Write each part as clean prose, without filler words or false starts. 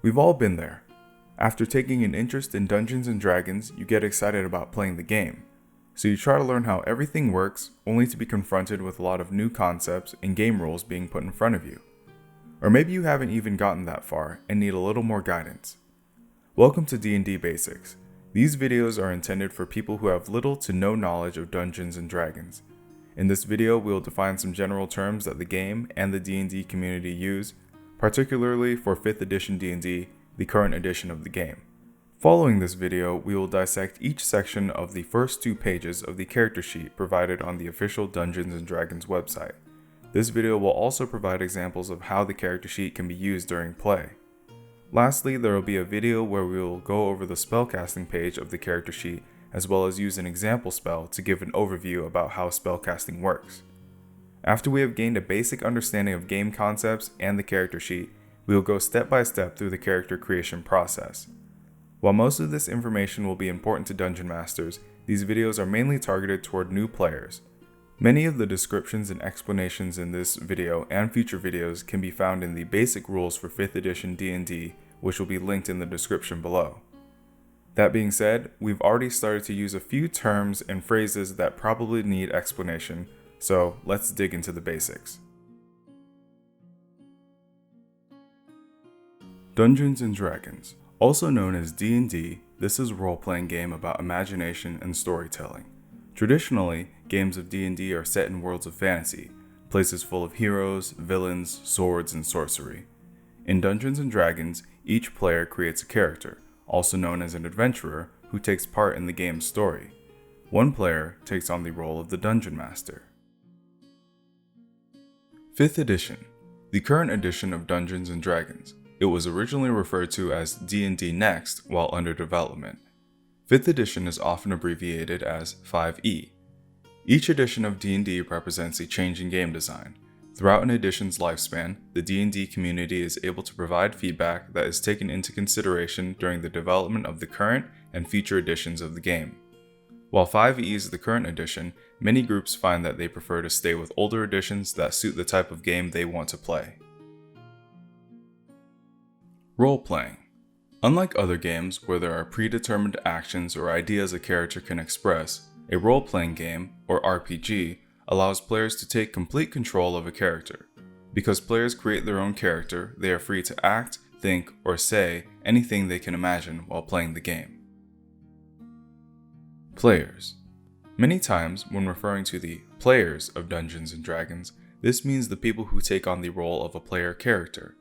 We've all been there. After taking an interest in Dungeons & Dragons, you get excited about playing the game. So you try to learn how everything works, only to be confronted with a lot of new concepts and game rules being put in front of you. Or maybe you haven't even gotten that far and need a little more guidance. Welcome to D&D Basics. These videos are intended for people who have little to no knowledge of Dungeons & Dragons. In this video, we will define some general terms that the game and the D&D community use, particularly for 5th edition D&D, the current edition of the game. Following this video, we will dissect each section of the first 2 pages of the character sheet provided on the official Dungeons & Dragons website. This video will also provide examples of how the character sheet can be used during play. Lastly, there will be a video where we will go over the spellcasting page of the character sheet as well as use an example spell to give an overview about how spellcasting works. After we have gained a basic understanding of game concepts and the character sheet, we will go step by step through the character creation process. While most of this information will be important to Dungeon Masters, these videos are mainly targeted toward new players. Many of the descriptions and explanations in this video and future videos can be found in the basic rules for 5th edition D&D, which will be linked in the description below. That being said, we've already started to use a few terms and phrases that probably need explanation, so let's dig into the basics. Dungeons & Dragons. Also known as D&D, this is a role-playing game about imagination and storytelling. Traditionally, games of D&D are set in worlds of fantasy, places full of heroes, villains, swords, and sorcery. In Dungeons & Dragons, each player creates a character, also known as an adventurer, who takes part in the game's story. One player takes on the role of the Dungeon Master. 5th edition, the current edition of Dungeons & Dragons. It was originally referred to as D&D Next while under development. 5th edition is often abbreviated as 5e. Each edition of D&D represents a change in game design. Throughout an edition's lifespan, the D&D community is able to provide feedback that is taken into consideration during the development of the current and future editions of the game. While 5e is the current edition, many groups find that they prefer to stay with older editions that suit the type of game they want to play. Role-playing. Unlike other games where there are predetermined actions or ideas a character can express, a role-playing game, or RPG, allows players to take complete control of a character. Because players create their own character, they are free to act, think, or say anything they can imagine while playing the game. Players. Many times, when referring to the players of Dungeons & Dragons, this means the people who take on the role of a player character.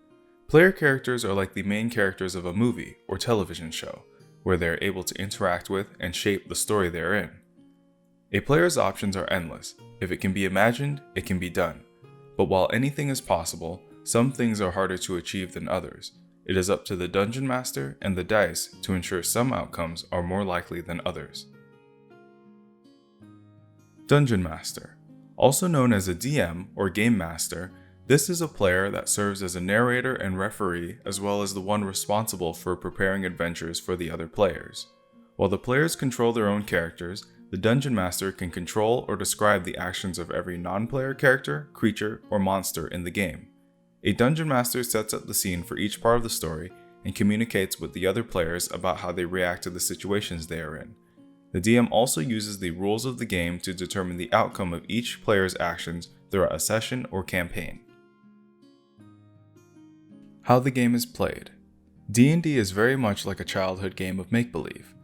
Player characters are like the main characters of a movie or television show, where they are able to interact with and shape the story they are in. A player's options are endless. If it can be imagined, it can be done. But while anything is possible, some things are harder to achieve than others. It is up to the Dungeon Master and the dice to ensure some outcomes are more likely than others. Dungeon Master. Also known as a DM or Game Master, this is a player that serves as a narrator and referee as well as the one responsible for preparing adventures for the other players. While the players control their own characters, the Dungeon Master can control or describe the actions of every non-player character, creature, or monster in the game. A Dungeon Master sets up the scene for each part of the story and communicates with the other players about how they react to the situations they are in. The DM also uses the rules of the game to determine the outcome of each player's actions throughout a session or campaign. How the game is played. D&D is very much like a childhood game of make-believe.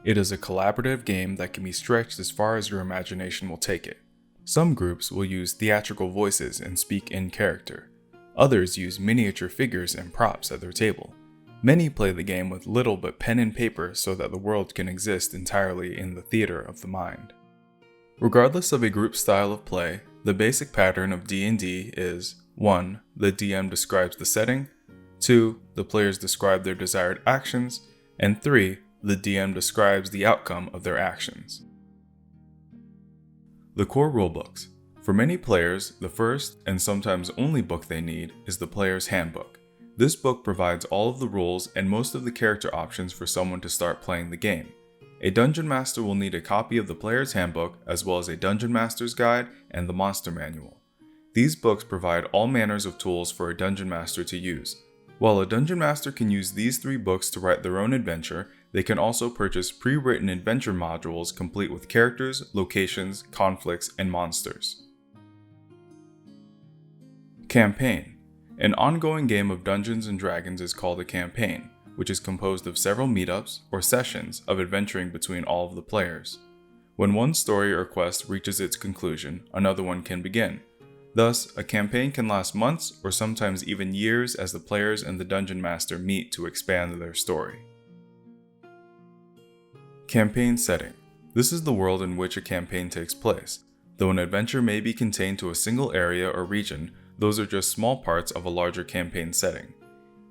It is a collaborative game that can be stretched as far as your imagination will take it. Some groups will use theatrical voices and speak in character. Others use miniature figures and props at their table. Many play the game with little but pen and paper so that the world can exist entirely in the theater of the mind. Regardless of a group style of play, the basic pattern of D&D is 1. The DM describes the setting, 2. The players describe their desired actions, and 3. The DM describes the outcome of their actions. The core rulebooks. For many players, the first and sometimes only book they need is the player's handbook. This book provides all of the rules and most of the character options for someone to start playing the game. A Dungeon Master will need a copy of the player's handbook as well as a Dungeon Master's guide and the monster manual. These books provide all manners of tools for a Dungeon Master to use. While a dungeon master can use these 3 books to write their own adventure, they can also purchase pre-written adventure modules complete with characters, locations, conflicts, and monsters. Campaign. An ongoing game of Dungeons & Dragons is called a campaign, which is composed of several meetups or sessions of adventuring between all of the players. When one story or quest reaches its conclusion, another one can begin. Thus, a campaign can last months or sometimes even years as the players and the dungeon master meet to expand their story. Campaign setting. This is the world in which a campaign takes place. Though an adventure may be contained to a single area or region, those are just small parts of a larger campaign setting.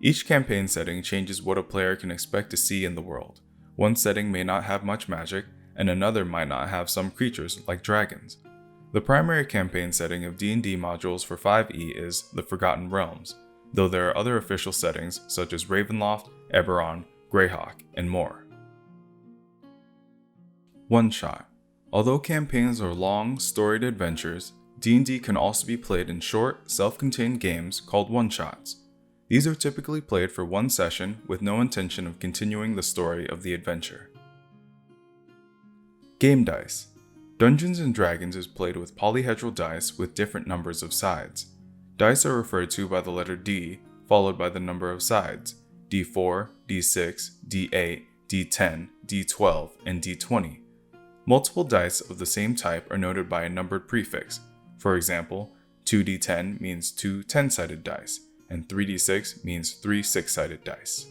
Each campaign setting changes what a player can expect to see in the world. One setting may not have much magic, and another might not have some creatures like dragons. The primary campaign setting of D&D modules for 5e is the Forgotten Realms, though there are other official settings such as Ravenloft, Eberron, Greyhawk, and more. One-shot. Although campaigns are long, storied adventures, D&D can also be played in short, self-contained games called one-shots. These are typically played for one session with no intention of continuing the story of the adventure. Game dice. Dungeons & Dragons is played with polyhedral dice with different numbers of sides. Dice are referred to by the letter D, followed by the number of sides: D4, D6, D8, D10, D12, and D20. Multiple dice of the same type are noted by a numbered prefix. For example, 2D10 means 2 10-sided dice, and 3D6 means 3 6-sided dice.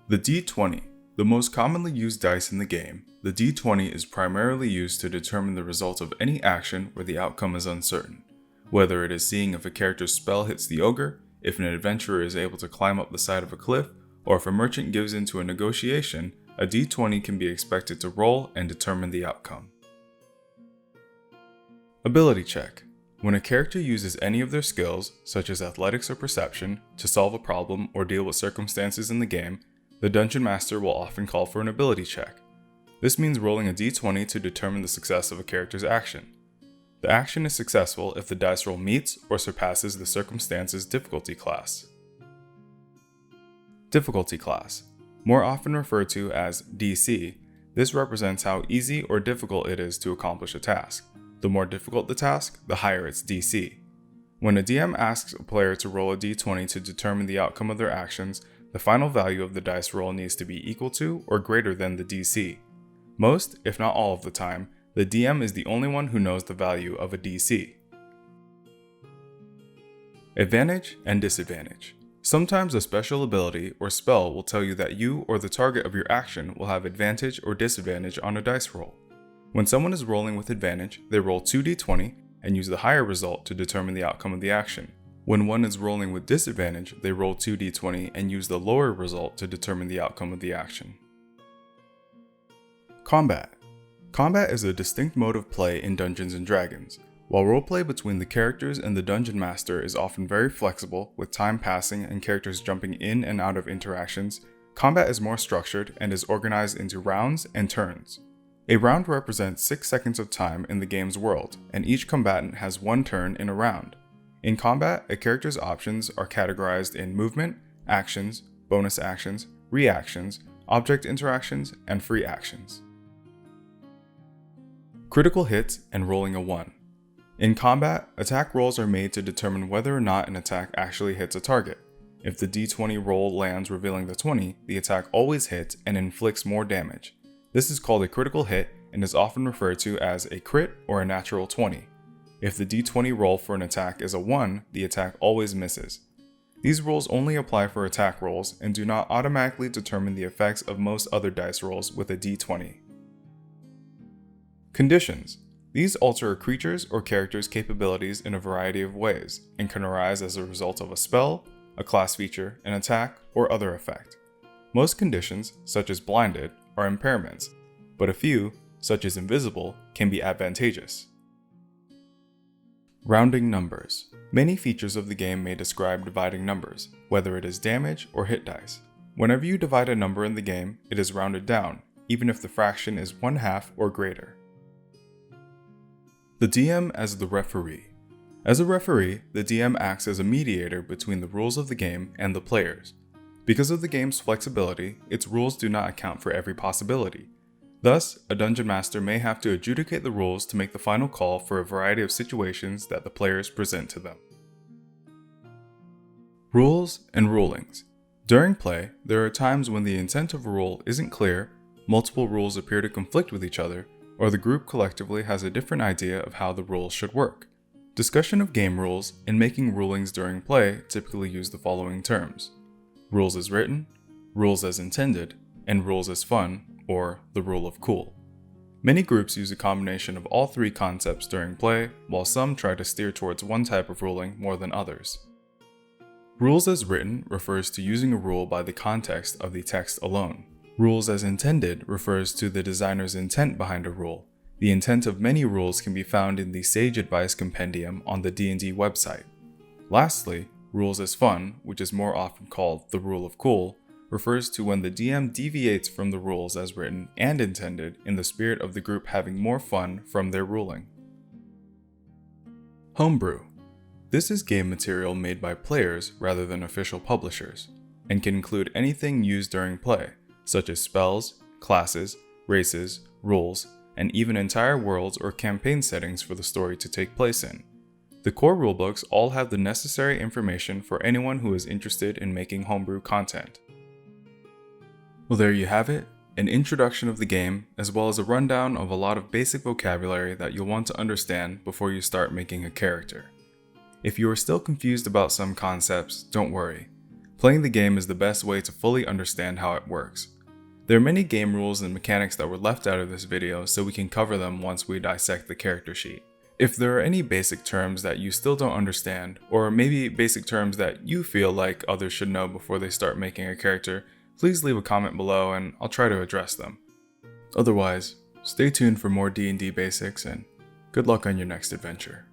The D20. The most commonly used dice in the game, the D20 is primarily used to determine the result of any action where the outcome is uncertain. Whether it is seeing if a character's spell hits the ogre, if an adventurer is able to climb up the side of a cliff, or if a merchant gives into a negotiation, a D20 can be expected to roll and determine the outcome. Ability check. When a character uses any of their skills, such as athletics or perception, to solve a problem or deal with circumstances in the game, the Dungeon Master will often call for an ability check. This means rolling a d20 to determine the success of a character's action. The action is successful if the dice roll meets or surpasses the circumstance's difficulty class. Difficulty class. More often referred to as DC, this represents how easy or difficult it is to accomplish a task. The more difficult the task, the higher its DC. When a DM asks a player to roll a d20 to determine the outcome of their actions, the final value of the dice roll needs to be equal to or greater than the DC. Most, if not all of the time, the DM is the only one who knows the value of a DC. Advantage and disadvantage. Sometimes a special ability or spell will tell you that you or the target of your action will have advantage or disadvantage on a dice roll. When someone is rolling with advantage, they roll 2d20 and use the higher result to determine the outcome of the action. When one is rolling with disadvantage, they roll 2d20 and use the lower result to determine the outcome of the action. Combat. Combat is a distinct mode of play in Dungeons & Dragons. While roleplay between the characters and the Dungeon Master is often very flexible, with time passing and characters jumping in and out of interactions, combat is more structured and is organized into rounds and turns. A round represents 6 seconds of time in the game's world, and each combatant has 1 turn in a round. In combat, a character's options are categorized in movement, actions, bonus actions, reactions, object interactions, and free actions. Critical hits and rolling a 1. In combat, attack rolls are made to determine whether or not an attack actually hits a target. If the d20 roll lands revealing the 20, the attack always hits and inflicts more damage. This is called a critical hit and is often referred to as a crit or a natural 20. If the d20 roll for an attack is a 1, the attack always misses. These rules only apply for attack rolls and do not automatically determine the effects of most other dice rolls with a d20. Conditions. These alter a creature's or character's capabilities in a variety of ways and can arise as a result of a spell, a class feature, an attack, or other effect. Most conditions, such as blinded, are impairments, but a few, such as invisible, can be advantageous. Rounding numbers. Many features of the game may describe dividing numbers, whether it is damage or hit dice. Whenever you divide a number in the game, it is rounded down, even if the fraction is 1/2 or greater. The DM as the referee. As a referee, the DM acts as a mediator between the rules of the game and the players. Because of the game's flexibility, its rules do not account for every possibility. Thus, a dungeon master may have to adjudicate the rules to make the final call for a variety of situations that the players present to them. Rules and rulings. During play, there are times when the intent of a rule isn't clear, multiple rules appear to conflict with each other, or the group collectively has a different idea of how the rules should work. Discussion of game rules and making rulings during play typically use the following terms: rules as written, rules as intended, and rules as fun, or the rule of cool. Many groups use a combination of all three concepts during play, while some try to steer towards one type of ruling more than others. Rules as written refers to using a rule by the context of the text alone. Rules as intended refers to the designer's intent behind a rule. The intent of many rules can be found in the Sage Advice Compendium on the D&D website. Lastly, rules as fun, which is more often called the rule of cool, refers to when the DM deviates from the rules as written and intended in the spirit of the group having more fun from their ruling. Homebrew. This is game material made by players rather than official publishers, and can include anything used during play, such as spells, classes, races, rules, and even entire worlds or campaign settings for the story to take place in. The core rulebooks all have the necessary information for anyone who is interested in making homebrew content. Well, there you have it, an introduction of the game, as well as a rundown of a lot of basic vocabulary that you'll want to understand before you start making a character. If you are still confused about some concepts, don't worry. Playing the game is the best way to fully understand how it works. There are many game rules and mechanics that were left out of this video, so we can cover them once we dissect the character sheet. If there are any basic terms that you still don't understand, or maybe basic terms that you feel like others should know before they start making a character, please leave a comment below and I'll try to address them. Otherwise, stay tuned for more D&D basics and good luck on your next adventure.